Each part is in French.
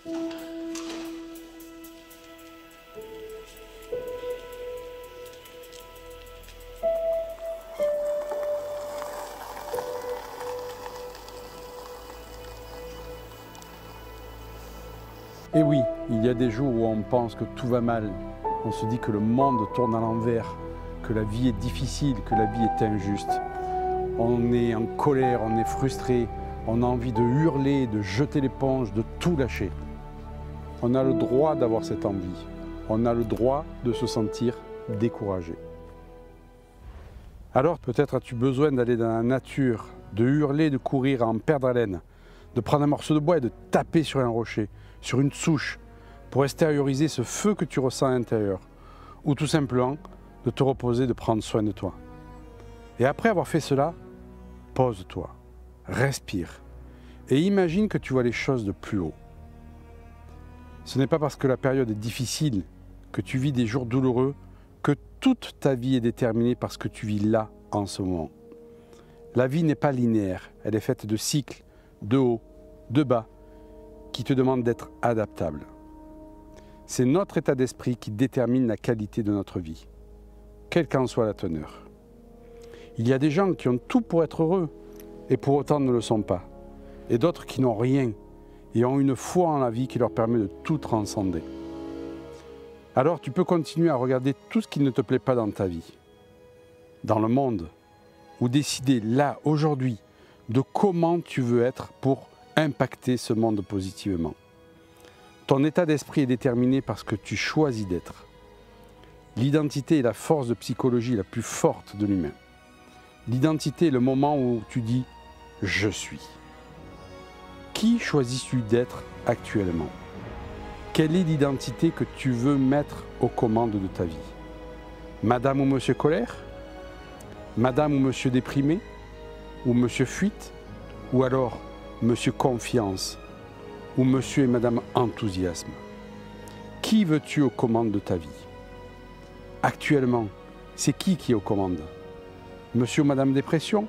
Et oui, il y a des jours où on pense que tout va mal, on se dit que le monde tourne à l'envers, que la vie est difficile, que la vie est injuste. On est en colère, on est frustré, on a envie de hurler, de jeter l'éponge, de tout lâcher. On a le droit d'avoir cette envie, on a le droit de se sentir découragé. Alors peut-être as-tu besoin d'aller dans la nature, de hurler, de courir, à en perdre haleine, de prendre un morceau de bois et de taper sur un rocher, sur une souche, pour extérioriser ce feu que tu ressens à l'intérieur, ou tout simplement de te reposer, de prendre soin de toi. Et après avoir fait cela, pose-toi, respire, et imagine que tu vois les choses de plus haut. Ce n'est pas parce que la période est difficile, que tu vis des jours douloureux, que toute ta vie est déterminée par ce que tu vis là, en ce moment. La vie n'est pas linéaire, elle est faite de cycles, de hauts, de bas, qui te demandent d'être adaptable. C'est notre état d'esprit qui détermine la qualité de notre vie, quelle qu'en soit la teneur. Il y a des gens qui ont tout pour être heureux, et pour autant ne le sont pas, et d'autres qui n'ont rien, et ont une foi en la vie qui leur permet de tout transcender. Alors tu peux continuer à regarder tout ce qui ne te plaît pas dans ta vie, dans le monde, ou décider là, aujourd'hui, de comment tu veux être pour impacter ce monde positivement. Ton état d'esprit est déterminé par ce que tu choisis d'être. L'identité est la force de psychologie la plus forte de l'humain. L'identité est le moment où tu dis « je suis ». Qui choisis-tu d'être actuellement? Quelle est l'identité que tu veux mettre aux commandes de ta vie? Madame ou Monsieur Colère? Madame ou Monsieur Déprimé? Ou Monsieur Fuite? Ou alors Monsieur Confiance? Ou Monsieur et Madame Enthousiasme? Qui veux-tu aux commandes de ta vie? Actuellement, c'est qui est aux commandes? Monsieur ou Madame Dépression?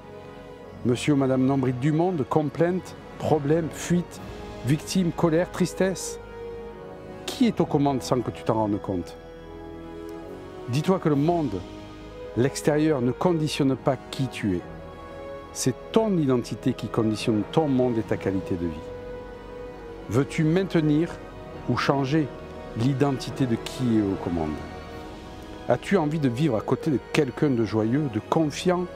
Monsieur ou Madame Nombril du monde? Complainte? Problème? Fuite? Victime? Colère? Tristesse? Qui est aux commandes sans que tu t'en rendes compte? Dis-toi que le monde, l'extérieur, ne conditionne pas qui tu es. C'est ton identité qui conditionne ton monde et ta qualité de vie. Veux-tu maintenir ou changer l'identité de qui est aux commandes? As-tu envie de vivre à côté de quelqu'un de joyeux, de confiant,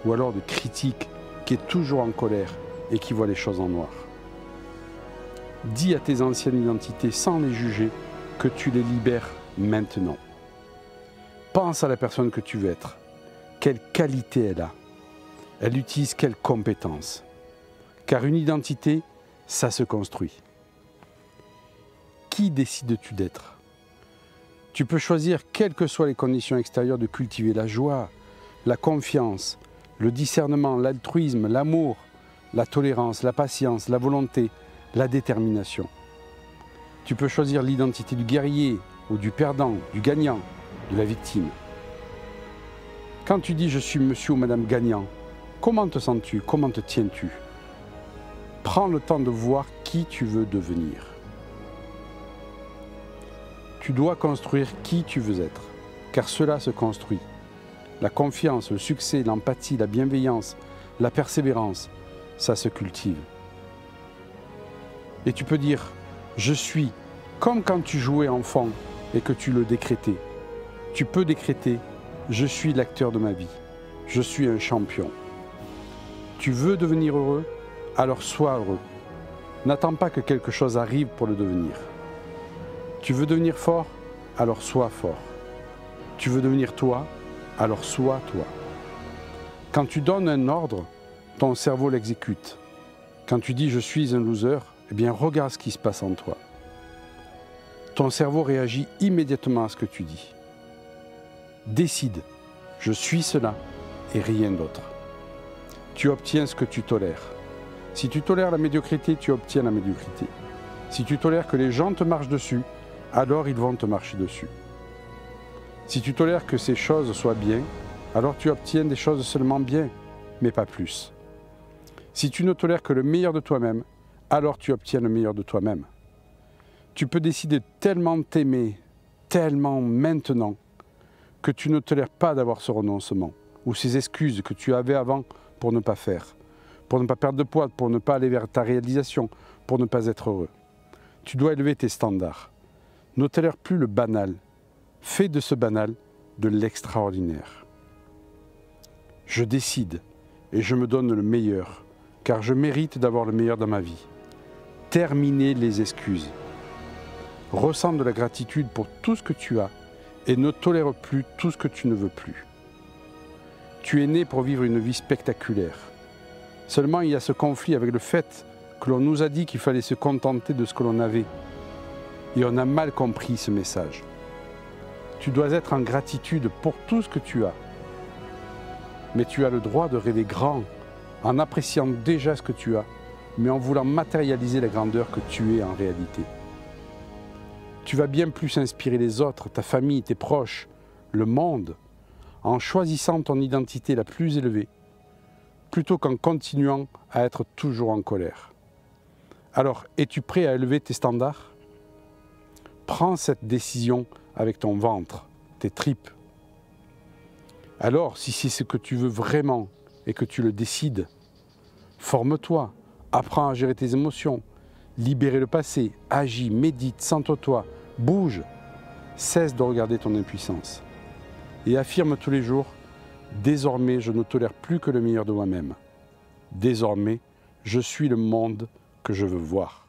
ou alors de critique, qui est toujours en colère et qui voit les choses en noir? Dis à tes anciennes identités, sans les juger, que tu les libères maintenant. Pense à la personne que tu veux être. Quelle qualité elle a? Elle utilise quelles compétences? Car une identité, ça se construit. Qui décides-tu d'être? Tu peux choisir, quelles que soient les conditions extérieures, de cultiver la joie, la confiance, le discernement, l'altruisme, l'amour, la tolérance, la patience, la volonté, la détermination. Tu peux choisir l'identité du guerrier ou du perdant, du gagnant, de la victime. Quand tu dis « je suis monsieur ou madame gagnant », comment te sens-tu? Comment te tiens-tu? Prends le temps de voir qui tu veux devenir. Tu dois construire qui tu veux être, car cela se construit. La confiance, le succès, l'empathie, la bienveillance, la persévérance, ça se cultive. Et tu peux dire « je suis », comme quand tu jouais enfant et que tu le décrétais. Tu peux décréter « je suis l'acteur de ma vie, je suis un champion ». Tu veux devenir heureux? Alors sois heureux. N'attends pas que quelque chose arrive pour le devenir. Tu veux devenir fort? Alors sois fort. Tu veux devenir toi? Alors sois toi. Quand tu donnes un ordre, ton cerveau l'exécute. Quand tu dis « je suis un loser », eh bien regarde ce qui se passe en toi. Ton cerveau réagit immédiatement à ce que tu dis. Décide, je suis cela et rien d'autre. Tu obtiens ce que tu tolères. Si tu tolères la médiocrité, tu obtiens la médiocrité. Si tu tolères que les gens te marchent dessus, alors ils vont te marcher dessus. Si tu tolères que ces choses soient bien, alors tu obtiens des choses seulement bien, mais pas plus. Si tu ne tolères que le meilleur de toi-même, alors tu obtiens le meilleur de toi-même. Tu peux décider de tellement t'aimer, tellement maintenant, que tu ne tolères pas d'avoir ce renoncement ou ces excuses que tu avais avant pour ne pas faire, pour ne pas perdre de poids, pour ne pas aller vers ta réalisation, pour ne pas être heureux. Tu dois élever tes standards. Ne tolère plus le banal. Fais de ce banal de l'extraordinaire. Je décide et je me donne le meilleur, car je mérite d'avoir le meilleur dans ma vie. Terminez les excuses. Ressens de la gratitude pour tout ce que tu as et ne tolère plus tout ce que tu ne veux plus. Tu es né pour vivre une vie spectaculaire. Seulement, il y a ce conflit avec le fait que l'on nous a dit qu'il fallait se contenter de ce que l'on avait. Et on a mal compris ce message. Tu dois être en gratitude pour tout ce que tu as. Mais tu as le droit de rêver grand, en appréciant déjà ce que tu as, mais en voulant matérialiser la grandeur que tu es en réalité. Tu vas bien plus inspirer les autres, ta famille, tes proches, le monde, en choisissant ton identité la plus élevée, plutôt qu'en continuant à être toujours en colère. Alors, es-tu prêt à élever tes standards? Prends cette décision avec ton ventre, tes tripes. Alors, si c'est ce que tu veux vraiment et que tu le décides, forme-toi, apprends à gérer tes émotions, libérer le passé, agis, médite, sens-toi, bouge, cesse de regarder ton impuissance. Et affirme tous les jours, désormais je ne tolère plus que le meilleur de moi-même. Désormais, je suis le monde que je veux voir.